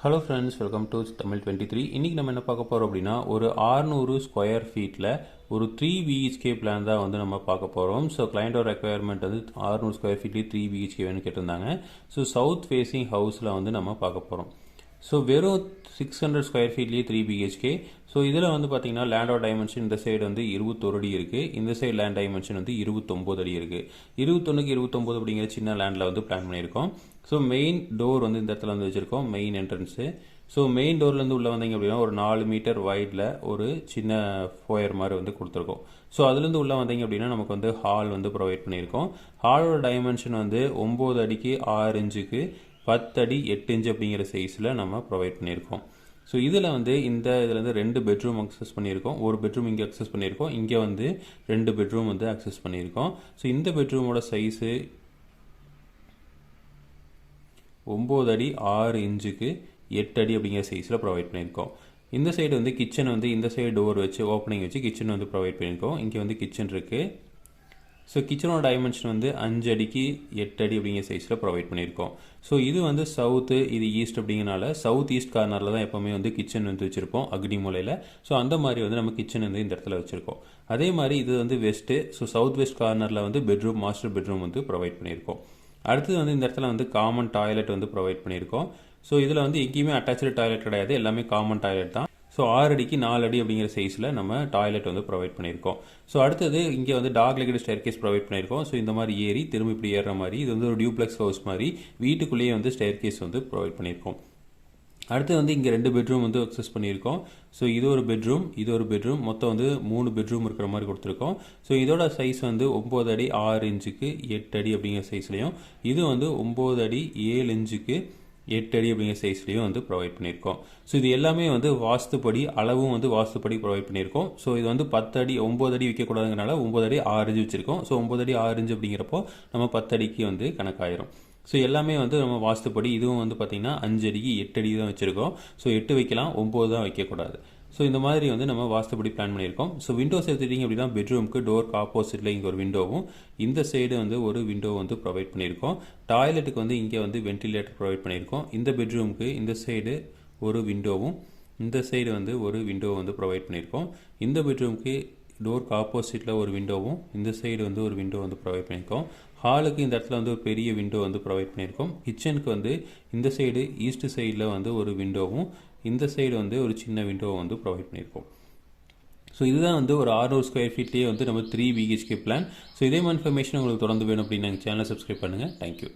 Hello friends, welcome to Tamil 23. இன்றைக்கி நம்ம என்ன பார்க்க போகிறோம் அப்படின்னா, ஒரு 600 ஸ்கொயர் ஃபீட்டில் ஒரு 3 பிஹெச்கே பிளான் தான் வந்து நம்ம பார்க்க போகிறோம். ஸோ கிளைண்டோட ரெக்குயர்மெண்ட் வந்து 600 ஸ்கொயர் ஃபீட்லேயே 3 பிஹெச்கே வேணும்னு கேட்டிருந்தாங்க. ஸோ சவுத் ஃபேஸிங் ஹவுஸில் வந்து நம்ம பார்க்க போகிறோம். ஸோ வெறும் 600 ஸ்கொயர் ஃபீட்லேயே 3 பிஹெச்கே. ஸோ இதில் வந்து பார்த்தீங்கன்னா லேண்டோட டைமென்ஷன் இந்த சைடு வந்து 21 அடி இருக்குது, இந்த சைடு லேண்ட் டைமென்ஷன் வந்து 29 அடி இருக்குது. 21க்கு 29 அப்படிங்கிற சின்ன லேண்டில் வந்து பிளான் பண்ணியிருக்கோம். ஸோ மெயின் டோர் வந்து இந்த இடத்துல வந்து வச்சுருக்கோம், மெயின் என்ட்ரன்ஸு. ஸோ மெயின் டோர்லேருந்து உள்ளே வந்தீங்க அப்படின்னா ஒரு 4 மீட்டர் வைடில் ஒரு சின்ன ஃபோயர் மாதிரி வந்து கொடுத்துருக்கோம். ஸோ அதுலேருந்து உள்ளே வந்தீங்க அப்படின்னா நமக்கு வந்து ஹால் வந்து ப்ரொவைட் பண்ணியிருக்கோம். ஹாலோட டைமென்ஷன் வந்து 9 அடிக்கு 6 இன்ச்சுக்கு 10 அடி 8 இன்ச்சு அப்படிங்கிற சைஸில் நம்ம ப்ரொவைட் பண்ணியிருக்கோம். ஸோ இதில் வந்து இதில் வந்து 2 பெட்ரூம் அக்சஸ் பண்ணியிருக்கோம். ஒரு பெட்ரூம் இங்கே அக்சஸ் பண்ணியிருக்கோம், இங்கே வந்து 2 பெட்ரூம் வந்து அக்சஸ் பண்ணியிருக்கோம். ஸோ இந்த பெட்ரூமோட சைஸு 9 அடி 6 இன்ச்சுக்கு 8 அடி அப்படிங்கிற சைஸில் ப்ரொவைட் பண்ணியிருக்கோம். இந்த சைடு வந்து கிச்சன் வந்து இந்த சைடு டோர் வச்சு ஓப்பனிங் வச்சு கிச்சன் வந்து ப்ரொவைட் பண்ணியிருக்கோம். இங்கே வந்து கிச்சன் இருக்குது. ஸோ கிச்சனோட டைமென்ஷன் வந்து 5 அடிக்கு 8 அடி அப்படிங்கிற சைஸில் ப்ரொவைட் பண்ணியிருக்கோம். ஸோ இது வந்து சவுத்து, இது ஈஸ்ட் அப்படிங்கிறனால சவுத் ஈஸ்ட் கார்னரில் தான் எப்போவுமே வந்து கிச்சன் வந்து வச்சுருப்போம், அக்னி மூலையில். ஸோ அந்த மாதிரி வந்து நம்ம கிச்சன் வந்து இந்த இடத்துல வச்சுருக்கோம். அதே மாதிரி இது வந்து வெஸ்ட்டு. ஸோ சவுத் வெஸ்ட் கார்னரில் வந்து பெட்ரூம், மாஸ்டர் பெட்ரூம் வந்து ப்ரொவைட் பண்ணியிருக்கோம். அடுத்தது வந்து இந்த இடத்துல வந்து காமன் டாய்லெட் வந்து ப்ரொவைட் பண்ணியிருக்கோம். ஸோ இதில் வந்து எங்கேயுமே அட்டாச்சு டாய்லெட் கிடையாது, எல்லாமே காமன் டாய்லெட் தான். ஸோ 6 அடிக்கு 4 அடி அப்படிங்கிற சைஸில் நம்ம டாய்லெட் வந்து ப்ரொவைட் பண்ணியிருக்கோம். ஸோ அடுத்தது இங்கே வந்து டாக் லெக்கட் ஸ்டேர் கேஸ் ப்ரொவைட் பண்ணியிருக்கோம். ஸோ இந்த மாதிரி ஏறி திரும்ப இப்படி ஏறுற மாதிரி இது வந்து ஒரு டியூப்ளெக்ஸ் ஹவுஸ் மாதிரி வீட்டுக்குள்ளேயே வந்து ஸ்டேர் கேஸ் வந்து ப்ரொவைட் பண்ணியிருக்கோம். அடுத்து வந்து இங்கே 2 பெட்ரூம் வந்து அக்சஸ் பண்ணியிருக்கோம். ஸோ இது ஒரு பெட்ரூம், இது ஒரு பெட்ரூம், மொத்தம் வந்து 3 பெட்ரூம் இருக்கிற மாதிரி கொடுத்துருக்கோம். ஸோ இதோட சைஸ் வந்து 9 அடி 6 இன்ச்சுக்கு 8 அடி அப்படிங்கிற சைஸ்லையும், இது வந்து 9 அடி 7 இன்ச்சுக்கு 8 அடி அப்படிங்கிற சைஸ்லையும் வந்து ப்ரொவைட் பண்ணியிருக்கோம். ஸோ இது எல்லாமே வந்து வாஸ்துப்படி, அளவும் வந்து வாஸ்துப்படி ப்ரொவைட் பண்ணியிருக்கோம். ஸோ இது வந்து 10 அடி 9 அடி வைக்கக்கூடாதுனால 9 அடி 6 இன்ச்சு வச்சுருக்கோம். ஸோ 9 அடி 6 இன்ச்சு அப்படிங்கிறப்போ நம்ம 10 அடிக்கு வந்து கணக்காயிரும். ஸோ எல்லாமே வந்து நம்ம வாஸ்துப்படி. இதுவும் வந்து பார்த்திங்கன்னா 5 அடிக்கு 8 அடி தான் வச்சுருக்கோம். ஸோ 8 வைக்கலாம், 9 தான் வைக்கக்கூடாது. ஸோ இந்த மாதிரி வந்து நம்ம வாஸ்துப்படி பிளான் பண்ணியிருக்கோம். ஸோ விண்டோஸ் எடுத்துட்டிங்க அப்படின்னா பெட்ரூமுக்கு டோருக்கு ஆப்போசிட்டில் இங்கே ஒரு விண்டோவும், இந்த சைடு வந்து ஒரு விண்டோ வந்து ப்ரொவைட் பண்ணியிருக்கோம். டாய்லெட்டுக்கு வந்து இங்கே வந்து வென்டிலேட்டர் ப்ரொவைட் பண்ணியிருக்கோம். இந்த பெட்ரூமுக்கு இந்த சைடு ஒரு விண்டோவும், இந்த சைடு வந்து ஒரு விண்டோ வந்து ப்ரொவைட் பண்ணியிருக்கோம். இந்த பெட்ரூமுக்கு டோருக்கு ஆப்போசிட்டில் ஒரு விண்டோவும், இந்த சைடு வந்து ஒரு விண்டோ வந்து ப்ரொவைட் பண்ணியிருக்கோம். ஹாலுக்கு இந்த இடத்துல வந்து ஒரு பெரிய விண்டோ வந்து ப்ரொவைட் பண்ணியிருக்கோம். கிச்சனுக்கு வந்து இந்த சைடு ஈஸ்ட் சைடில் வந்து ஒரு விண்டோவும், இந்த சைடு வந்து ஒரு சின்ன விண்டோவை வந்து ப்ரொவைட் பண்ணியிருக்கோம். ஸோ இதுதான் வந்து ஒரு 600 ஸ்கொயர் ஃபீட்லேயே வந்து நம்ம 3 பிஹெச்கே பிளான். ஸோ இதே மாதிரி இன்ஃபர்மேஷன் உங்களுக்கு தொடர்ந்து வேணும் அப்படின்னு எங்கள் சேனலை சப்ஸ்கிரைப் பண்ணுங்கள். தேங்க்யூ.